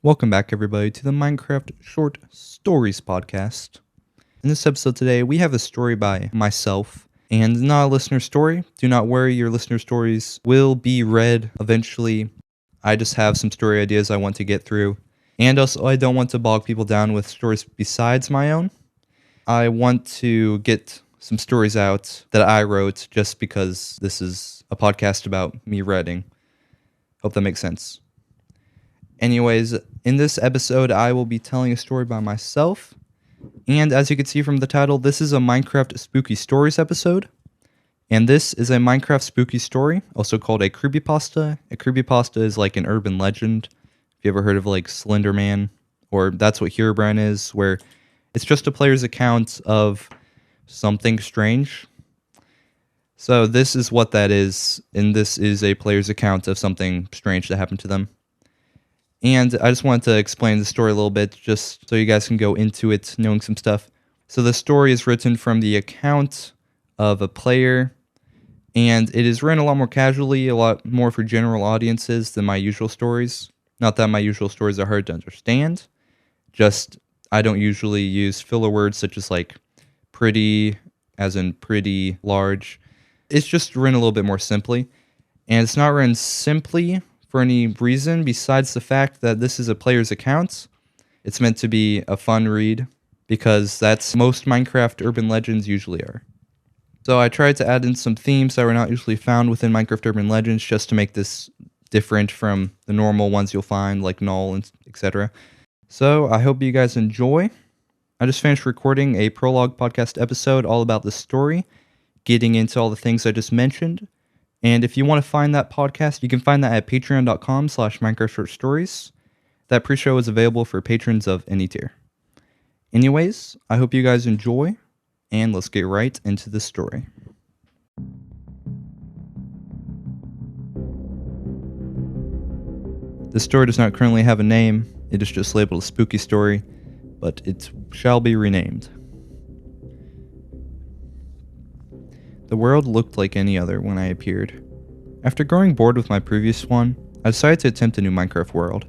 Welcome back, everybody, to the Minecraft Short Stories podcast. In this episode today, we have a story by myself, and not a listener story. Do not worry, your listener stories will be read eventually. I just have some story ideas I want to get through, and also I don't want to bog people down with stories besides my own. I want to get some stories out that I wrote just because this is a podcast about me writing. Hope that makes sense. Anyways, in this episode, I will be telling a story by myself. And as you can see from the title, this is a Minecraft Spooky Stories episode. And this is a Minecraft spooky story, also called a creepypasta. A creepypasta is like an urban legend. If you ever heard of like Slender Man, or that's what Herobrine is, where it's just a player's account of something strange. So this is what that is, and this is a player's account of something strange that happened to them. And I just wanted to explain the story a little bit, just so you guys can go into it knowing some stuff. So the story is written from the account of a player, and it is written a lot more casually, a lot more for general audiences than my usual stories. Not that my usual stories are hard to understand, just I don't usually use filler words such as like pretty, as in pretty, large. It's just written a little bit more simply, and it's not written simply for any reason besides the fact that this is a player's account. It's meant to be a fun read because that's most Minecraft urban legends usually are. So I tried to add in some themes that were not usually found within Minecraft urban legends just to make this different from the normal ones you'll find like Null and etc. So I hope you guys enjoy. I just finished recording a prologue podcast episode all about the story, getting into all the things I just mentioned. And if you want to find that podcast, you can find that at patreon.com/MinecraftShortStories. That pre-show is available for patrons of any tier. Anyways, I hope you guys enjoy, and let's get right into the story. This story does not currently have a name. It is just labeled a spooky story, but it shall be renamed. The world looked like any other when I appeared. After growing bored with my previous one, I decided to attempt a new Minecraft world.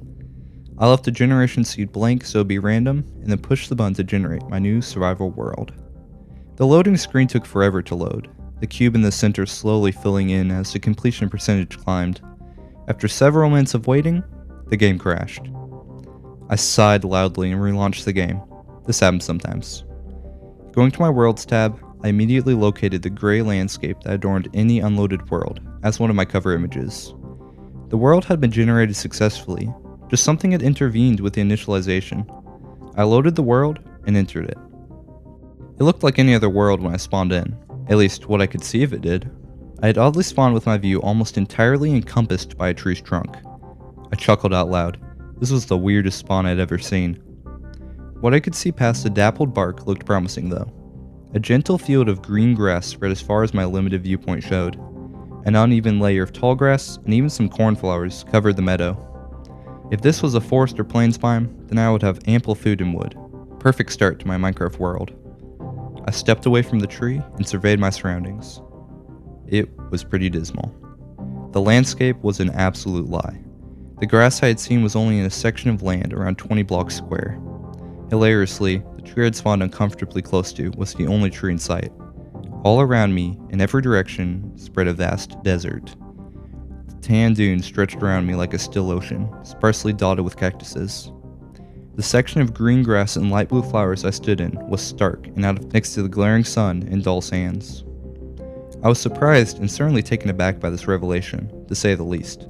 I left the generation seed blank so it'd be random, and then pushed the button to generate my new survival world. The loading screen took forever to load, the cube in the center slowly filling in as the completion percentage climbed. After several minutes of waiting, the game crashed. I sighed loudly and relaunched the game. This happens sometimes. Going to my Worlds tab, I immediately located the gray landscape that adorned any unloaded world as one of my cover images. The world had been generated successfully, just something had intervened with the initialization. I loaded the world and entered it. It looked like any other world when I spawned in, at least what I could see of it did. I had oddly spawned with my view almost entirely encompassed by a tree's trunk. I chuckled out loud. This was the weirdest spawn I'd ever seen. What I could see past the dappled bark looked promising though. A gentle field of green grass spread as far as my limited viewpoint showed. An uneven layer of tall grass and even some cornflowers covered the meadow. If this was a forest or plains biome, then I would have ample food and wood. Perfect start to my Minecraft world. I stepped away from the tree and surveyed my surroundings. It was pretty dismal. The landscape was an absolute lie. The grass I had seen was only in a section of land around 20 blocks square. Hilariously, the tree I'd spawned uncomfortably close to was the only tree in sight. All around me, in every direction, spread a vast desert. The tan dunes stretched around me like a still ocean, sparsely dotted with cactuses. The section of green grass and light blue flowers I stood in was stark and out of next to the glaring sun and dull sands. I was surprised and certainly taken aback by this revelation, to say the least.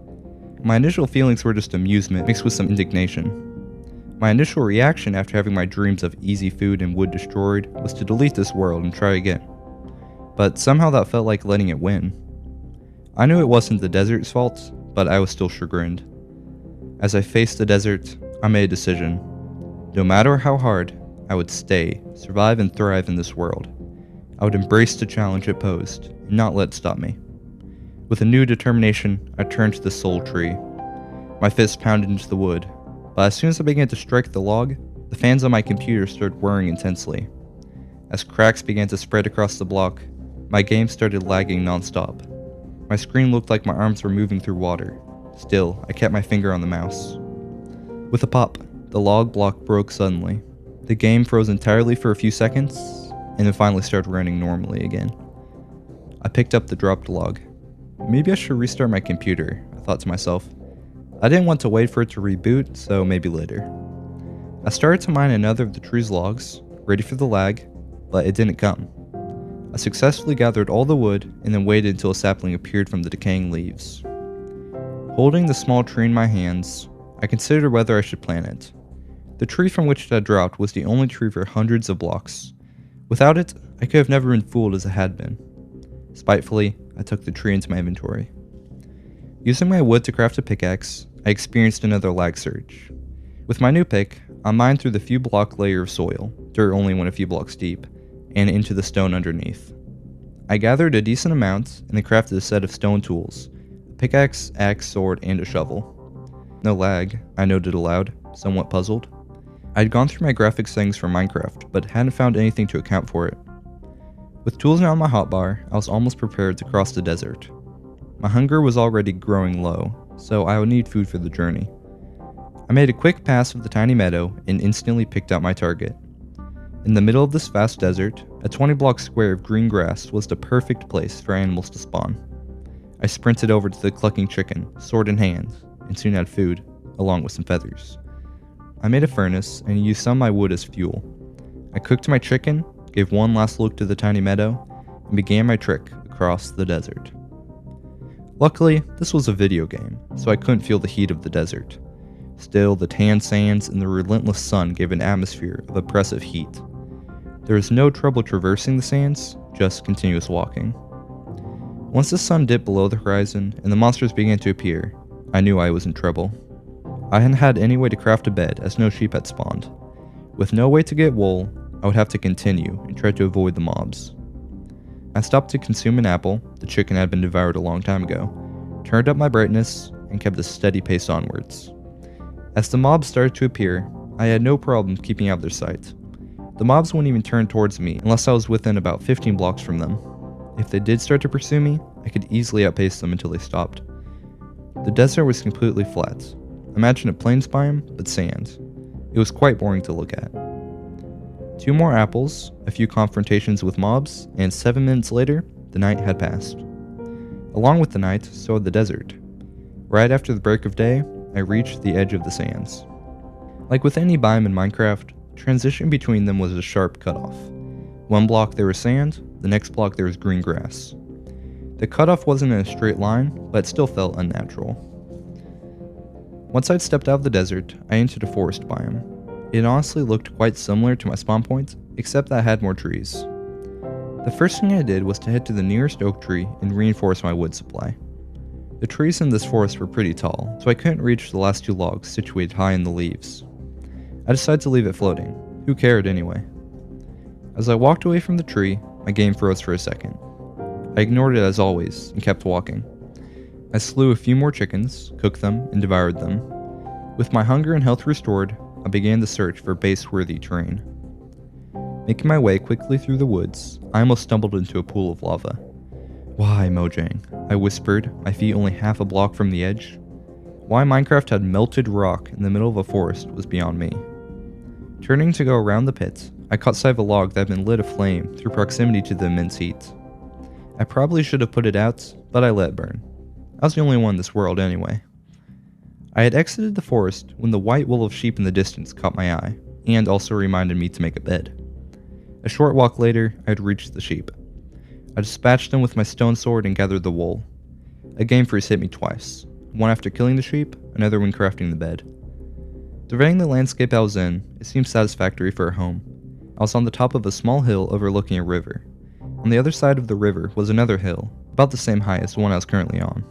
My initial feelings were just amusement mixed with some indignation. My initial reaction after having my dreams of easy food and wood destroyed was to delete this world and try again. But somehow that felt like letting it win. I knew it wasn't the desert's fault, but I was still chagrined. As I faced the desert, I made a decision. No matter how hard, I would stay, survive, and thrive in this world. I would embrace the challenge it posed, and not let it stop me. With a new determination, I turned to the soul tree. My fist pounded into the wood, but as soon as I began to strike the log, the fans on my computer started whirring intensely. As cracks began to spread across the block, my game started lagging non-stop. My screen looked like my arms were moving through water. Still, I kept my finger on the mouse. With a pop, the log block broke suddenly. The game froze entirely for a few seconds, and then finally started running normally again. I picked up the dropped log. Maybe I should restart my computer, I thought to myself. I didn't want to wait for it to reboot, so maybe later. I started to mine another of the tree's logs, ready for the lag, but it didn't come. I successfully gathered all the wood and then waited until a sapling appeared from the decaying leaves. Holding the small tree in my hands, I considered whether I should plant it. The tree from which it had dropped was the only tree for hundreds of blocks. Without it, I could have never been fooled as I had been. Spitefully, I took the tree into my inventory. Using my wood to craft a pickaxe, I experienced another lag surge. With my new pick, I mined through the few block layer of soil, dirt only went a few blocks deep, and into the stone underneath. I gathered a decent amount and then crafted a set of stone tools, a pickaxe, axe, sword, and a shovel. No lag, I noted aloud, somewhat puzzled. I had gone through my graphics settings for Minecraft, but hadn't found anything to account for it. With tools now on my hotbar, I was almost prepared to cross the desert. My hunger was already growing low, so I would need food for the journey. I made a quick pass of the tiny meadow and instantly picked out my target. In the middle of this vast desert, a 20-block square of green grass was the perfect place for animals to spawn. I sprinted over to the clucking chicken, sword in hand, and soon had food, along with some feathers. I made a furnace and used some of my wood as fuel. I cooked my chicken, gave one last look to the tiny meadow, and began my trek across the desert. Luckily, this was a video game, so I couldn't feel the heat of the desert. Still, the tan sands and the relentless sun gave an atmosphere of oppressive heat. There was no trouble traversing the sands, just continuous walking. Once the sun dipped below the horizon and the monsters began to appear, I knew I was in trouble. I hadn't had any way to craft a bed as no sheep had spawned. With no way to get wool, I would have to continue and try to avoid the mobs. I stopped to consume an apple, the chicken had been devoured a long time ago, turned up my brightness, and kept a steady pace onwards. As the mobs started to appear, I had no problem keeping out of their sight. The mobs wouldn't even turn towards me unless I was within about 15 blocks from them. If they did start to pursue me, I could easily outpace them until they stopped. The desert was completely flat. Imagine a plains biome, but sand. It was quite boring to look at. 2 more apples, a few confrontations with mobs, and 7 minutes later, the night had passed. Along with the night, so had the desert. Right after the break of day, I reached the edge of the sands. Like with any biome in Minecraft, transition between them was a sharp cutoff. One block there was sand, the next block there was green grass. The cutoff wasn't in a straight line, but it still felt unnatural. Once I'd stepped out of the desert, I entered a forest biome. It honestly looked quite similar to my spawn point, except that I had more trees. The first thing I did was to head to the nearest oak tree and reinforce my wood supply. The trees in this forest were pretty tall, so I couldn't reach the last 2 logs situated high in the leaves. I decided to leave it floating. Who cared anyway? As I walked away from the tree, my game froze for a second. I ignored it as always and kept walking. I slew a few more chickens, cooked them, and devoured them. With my hunger and health restored, I began the search for base-worthy terrain. Making my way quickly through the woods, I almost stumbled into a pool of lava. Why, Mojang? I whispered, my feet only half a block from the edge. Why Minecraft had melted rock in the middle of a forest was beyond me. Turning to go around the pit, I caught sight of a log that had been lit aflame through proximity to the immense heat. I probably should have put it out, but I let it burn. I was the only one in this world anyway. I had exited the forest when the white wool of sheep in the distance caught my eye, and also reminded me to make a bed. A short walk later, I had reached the sheep. I dispatched them with my stone sword and gathered the wool. A game freeze hit me twice, one after killing the sheep, another when crafting the bed. Surveying the landscape I was in, it seemed satisfactory for a home. I was on the top of a small hill overlooking a river. On the other side of the river was another hill, about the same height as the one I was currently on.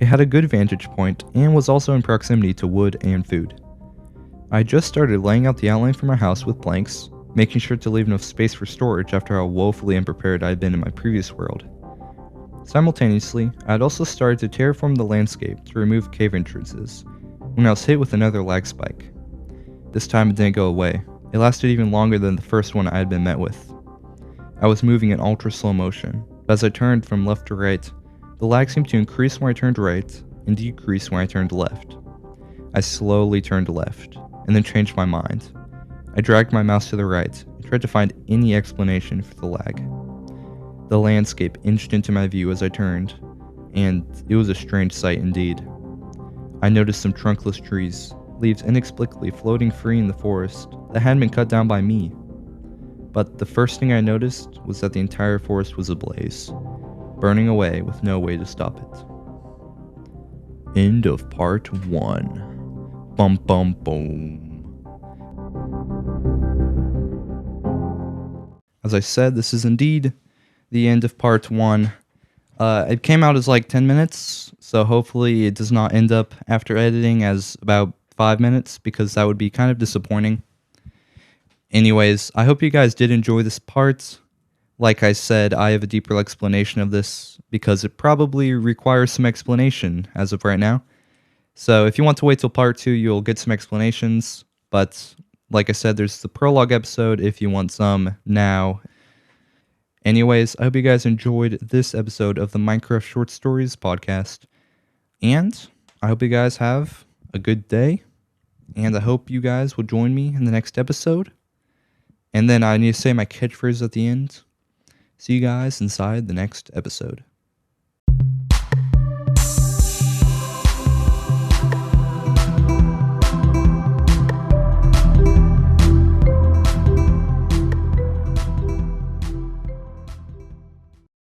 It had a good vantage point and was also in proximity to wood and food. I had just started laying out the outline for my house with blanks, making sure to leave enough space for storage after how woefully unprepared I had been in my previous world. Simultaneously, I had also started to terraform the landscape to remove cave entrances, when I was hit with another lag spike. This time it didn't go away. It lasted even longer than the first one I had been met with. I was moving in ultra slow motion, but as I turned from left to right, the lag seemed to increase when I turned right and decrease when I turned left. I slowly turned left, and then changed my mind. I dragged my mouse to the right and tried to find any explanation for the lag. The landscape inched into my view as I turned, and it was a strange sight indeed. I noticed some trunkless trees, leaves inexplicably floating free in the forest that hadn't been cut down by me. But the first thing I noticed was that the entire forest was ablaze, burning away with no way to stop it. End of part 1. Bum bum boom. As I said, this is indeed the end of part 1. It came out as like 10 minutes, so hopefully it does not end up after editing as about 5 minutes, because that would be kind of disappointing. Anyways, I hope you guys did enjoy this part. Like I said, I have a deeper explanation of this because it probably requires some explanation as of right now. So if you want to wait till part 2, you'll get some explanations. But like I said, there's the prologue episode if you want some now. Anyways, I hope you guys enjoyed this episode of the Minecraft Short Stories podcast. And I hope you guys have a good day. And I hope you guys will join me in the next episode. And then I need to say my catchphrase at the end. See you guys inside the next episode.